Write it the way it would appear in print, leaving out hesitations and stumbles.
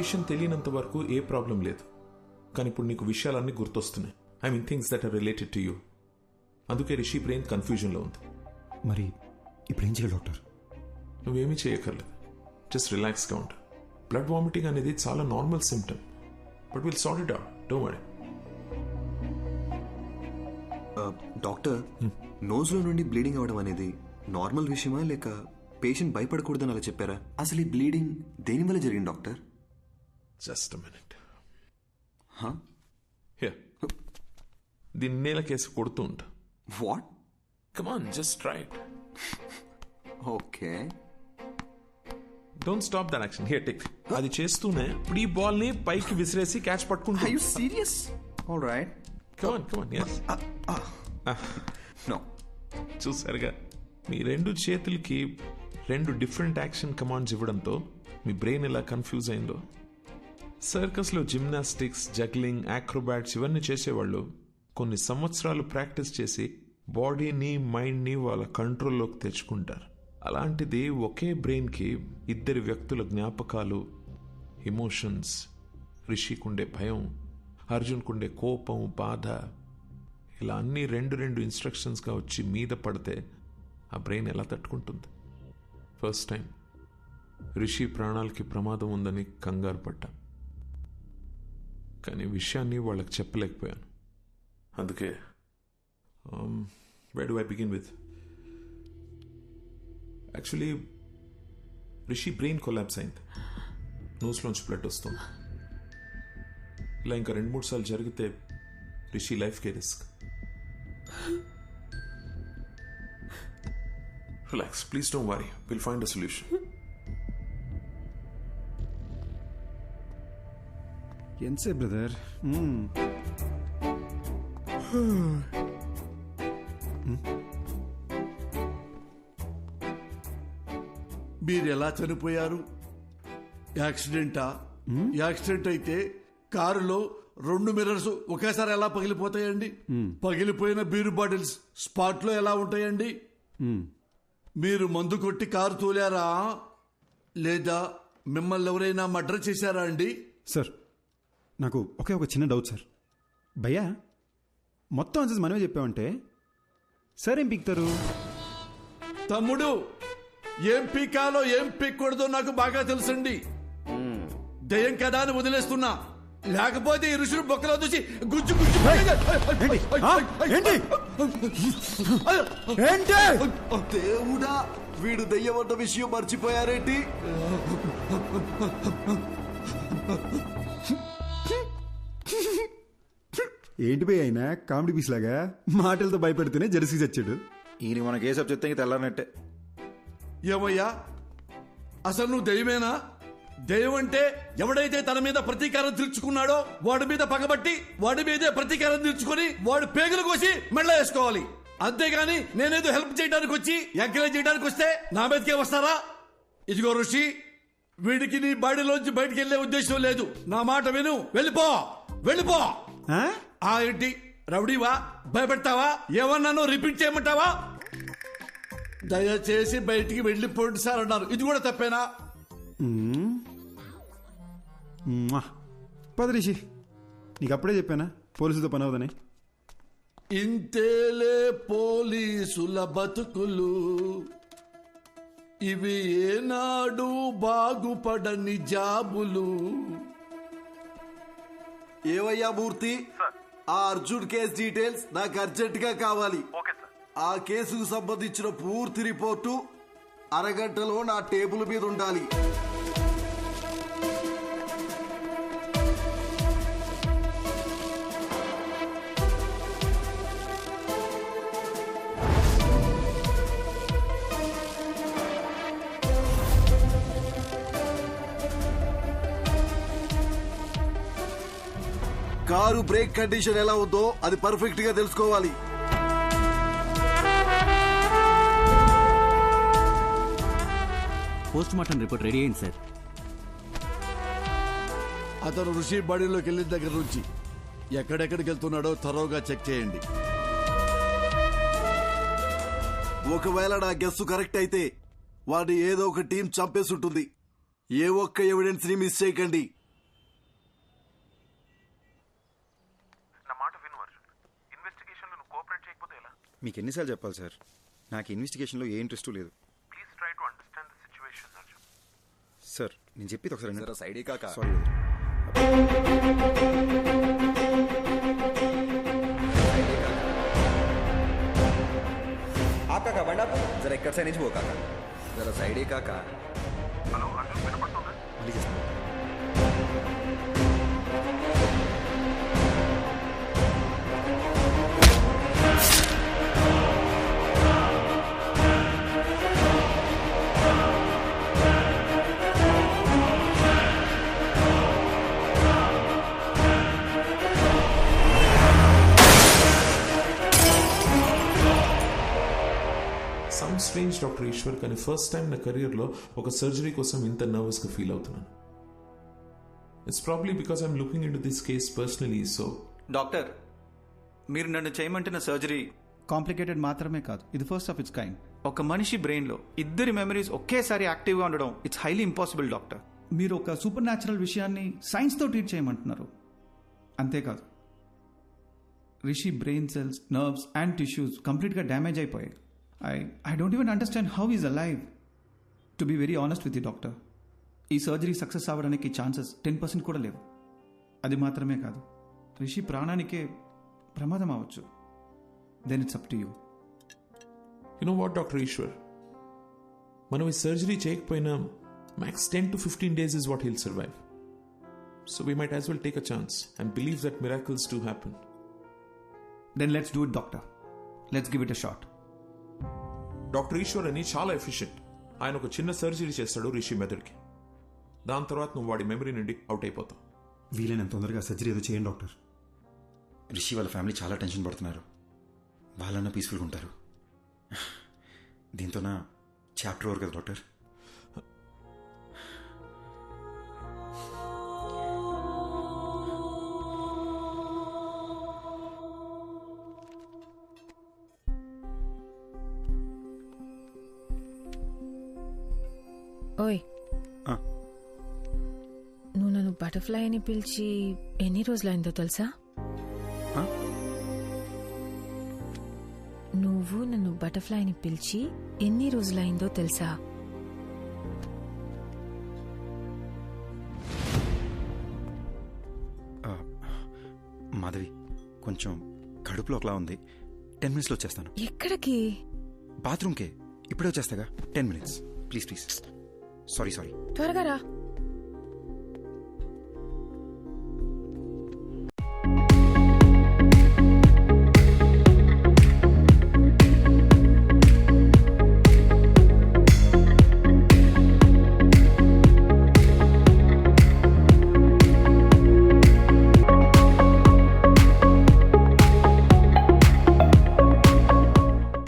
విషయం తెలియనంత వరకు ఏ ప్రాబ్లం లేదు. కానీ ఇప్పుడు నీకు విషయాలన్నీ గుర్తొస్తున్నాయి. I mean things that are related to you. అందుకే రిషి బ్రెయిన్ కన్ఫ్యూజన్లో ఉంది. మరి ఇప్పుడు ఏం చేయాలి డాక్టర్? నువ్వేమీ చేయక్కర్లేదు. జస్ట్ రిలాక్స్గా ఉండు. బ్లడ్ వామిటింగ్ అనేది చాలా normal symptom. But will sort it out. Don't worry. Doctor, నోజ్లో నుండి బ్లీడింగ్ అవడం అనేది నార్మల్ విషయమా లేక పేషెంట్ భయపడకూడదని అలా చెప్పారా? అసలు ఈ బ్లీడింగ్ దేనివల్ల జరిగింది డాక్టర్? Just a minute. దీన్ని నేల కేసు కొడుతూ ఉంటా. What? Come on, just try it. Okay, don't stop that action. Here take. అది చేస్తూనే ఇప్పుడు ఈ బాల్ ని పైకి విసిరేసి క్యాచ్ పట్టుకుంటా. Are you serious? Alright, come on come on. yes. No. చూసారుగా, మీ రెండు చేతులకి రెండు డిఫరెంట్ యాక్షన్ కమాండ్స్ ఇవ్వడంతో మీ బ్రెయిన్ ఎలా కన్ఫ్యూజ్ అయిందో. సర్కస్లో జిమ్నాస్టిక్స్, జగ్లింగ్, యాక్రోబాట్స్ ఇవన్నీ చేసేవాళ్ళు కొన్ని సంవత్సరాలు ప్రాక్టీస్ చేసి బాడీని, మైండ్ని వాళ్ళ కంట్రోల్లోకి తెచ్చుకుంటారు. అలాంటిది ఒకే బ్రెయిన్కి ఇద్దరి వ్యక్తుల జ్ఞాపకాలు, ఎమోషన్స్, రిషికుండే భయం, అర్జున్కుండే కోపం, బాధ, ఇలా అన్నీ రెండు ఇన్స్ట్రక్షన్స్గా వచ్చి మీద పడితే ఆ బ్రెయిన్ ఎలా తట్టుకుంటుంది? ఫస్ట్ టైం రిషి ప్రాణాలకి ప్రమాదం ఉందని కంగారు పడ్డా. కానీ విషయాన్ని వాళ్ళకి చెప్పలేకపోయాను. అందుకే where do I begin with? Actually Rishi brain collapse అయింది. నోస్లోంచి బ్లడ్ వస్తుంది. ఇలా ఇంకా 2-3 సార్లు జరిగితే రిషి లైఫ్కే risk. Relax, please don't worry. Will find a solution. ఎంతసే బ్రదర్? మీరు ఎలా చనిపోయారు? యాక్సిడెంటా? యాక్సిడెంట్ అయితే కారులో 2 మిర్రర్స్ ఒకేసారి ఎలా పగిలిపోతాయండి? పగిలిపోయిన బీరు బాటిల్స్ స్పాట్ లో ఎలా ఉంటాయండి? మీరు మందు కొట్టి కారు తోలారా లేదా మిమ్మల్ని ఎవరైనా మర్డర్ చేశారా అండి? సార్, నాకు ఒక చిన్న డౌట్ సార్. భయ్యా, మొత్తం ఆన్సర్స్ మనమే చెప్పామంటే సార్ ఏం పీక్తారు? తమ్ముడు, ఏం పీకాలో ఏం పీక్కూడదో నాకు బాగా తెలుసండి. దయ్యం కదా అని వదిలేస్తున్నా, లేకపోతే ఈ ఋషులు బొక్కలో చూసి గుజ్జు గుజ్జు. దేవుడా, వీడు దయ్యం అన్న విషయం మర్చిపోయారేంటి? ఏంటి భయ్య అయినా కామెడీ పీస్ లాగా మాటలతో భయపెడితేనే జెర్సీ చచ్చాడు. ఈయన మన కేసు చెప్తే తెల్లారనట్టే. ఏమయ్యా, అసలు నువ్వు దయ్యమేనా? దయ్యం అంటే ఎవడైతే తన మీద ప్రతీకారం తీర్చుకున్నాడో వాడి మీద పగబట్టి వాడి మీదే ప్రతీకారం తీర్చుకొని వాడు పేగులు కోసి మెళ్ళ వేసుకోవాలి. అంతేగాని నేనేదో హెల్ప్ చేయడానికి వచ్చి ఎంకరేజ్ చేయడానికి వస్తే నా మీదకే వస్తారా? ఇదిగో ఋషి, వీడికి నీ బాడీలోంచి బయటికి వెళ్లే ఉద్దేశం లేదు. నా మాట విను, వెళ్ళిపో వెళ్ళిపో. ఏంటి రౌడీవా? భయపెడతావా? ఏమన్నానో రిపీట్ చేయమంటావా? దయచేసి బయటికి వెళ్ళిపోండి సార్ అన్నారు. ఇది కూడా తప్పేనా? పద రిషి, నీకు అప్పుడే చెప్పానా పోలీసులతో పని అవుదని? ఇంతేలే పోలీసుల బతుకులు, ఇవి ఏనాడు బాగుపడని జాబులు. ఏవయ్యా మూర్తి, ఆ అర్జున్ కేసు డీటెయిల్స్ నాకు అర్జెంట్ గా కావాలి. ఆ కేసుకు సంబంధించిన పూర్తి రిపోర్టు అరగంటలో నా టేబుల్ మీద ఉండాలి. కారు బ్రేక్ కండిషన్ ఎలా ఉందో అది పర్ఫెక్ట్ గా తెలుసుకోవాలి. పోస్ట్ మార్టం రిపోర్ట్ రెడీ అయింది సార్. అతను ఋషి బాడీలోకి వెళ్ళిన దగ్గర నుంచి ఎక్కడెక్కడికి వెళ్తున్నాడో త్వరగా చెక్ చేయండి. ఒకవేళ నా గెస్సు కరెక్ట్ అయితే వాడిని ఏదో ఒక టీం చంపేసి ఉంటుంది. ఏ ఒక్క ఎవిడెన్స్ ని మిస్ చేయకండి. మీకు ఎన్నిసార్లు చెప్పాలి సార్, నాకు ఇన్వెస్టిగేషన్లో ఏ ఇంట్రెస్ట్ లేదు. Please try to understand the situation Arjun. Sir నేను చెప్పేది ఒకసారి జర సైడ్ కాక. సారీ. కాకా బండా జర ఎక్కడ సైడ్ నుంచి పో కాక. జర సైడే కాక. హలో అర్జున్, వినపడుతుందా? మళ్ళీ చేస్తాను. సమ్ స్ట్రేంజ్ డాక్టర్ ఈశ్వర్, కానీ ఫస్ట్ టైం నా కెరియర్లో ఒక సర్జరీ కోసం ఇంత నర్వస్గా ఫీల్ అవుతున్నాను. It's probably because I'm looking in to this case personally. So doctor, మీరు నన్ను చేయమంటున్న సర్జరీ కాంప్లికేటెడ్ మాత్రమే కాదు, ఇది ఫస్ట్ ఆఫ్ ఇట్స్ కైండ్. ఒక మనిషి బ్రెయిన్లో ఇద్దరి మెమరీస్ ఒకేసారి యాక్టివ్గా ఉండడం ఇట్స్ హైలీ ఇంపాసిబుల్ డాక్టర్. మీరు ఒక సూపర్ న్యాచురల్ విషయాన్ని సైన్స్తో ట్రీట్ చేయమంటున్నారు. అంతేకాదు, Rishi brain cells, nerves and tissues కంప్లీట్గా డ్యామేజ్ అయిపోయాయి. I don't even understand how he's alive. To be very honest with you, doctor, ఈ సర్జరీ సక్సెస్ అవ్వడానికి ఛాన్సెస్ 10% కూడా లేవు. అది మాత్రమే కాదు, రిషి ప్రాణానికే ప్రమాదం అవ్వచ్చు. Then it's up to you. You know what doctor Eshwar, మనం ఈ సర్జరీ చేయకపోయినా max 10 to 15 days is what he'll survive. So we might as well take a chance and believe that miracles do happen. Then let's do it, doctor. Let's give it a shot. Doctor Eshwar అని చాలా efficient. ఆయన ఒక చిన్న surgery చేస్తాడు రిషి మెదడుకి. దాని తర్వాత నువ్వు వాడి మెమరీ నుండి అవుట్ అయిపోతావు. వీలైనంత తొందరగా సర్జరీ ఏదో చేయండి డాక్టర్. రిషి వాళ్ళ ఫ్యామిలీ చాలా టెన్షన్ పడుతున్నారు. వాళ్ళన్నా పీస్ఫుల్గా ఉంటారు. దీంతో నా చాప్టర్ ఓవర్ కదా డాక్టర్. ఓయ్, నువ్వు నన్ను బటర్ఫ్లై అని పిలిచి ఎన్ని రోజులైందో తెలుసా? నువ్వు నన్ను బటర్ఫ్లై అని పిలిచి ఎన్ని రోజులైందో తెలుసా? మాధవి, కొంచెం కడుపులో ఒకలా ఉంది. 10 minutesలో వచ్చేస్తాను. ఎక్కడికి? బాత్రూమ్కే. ఇప్పుడే వచ్చేస్తాగా. 10 minutes ప్లీజ్. సారీ. త్వరగా రా.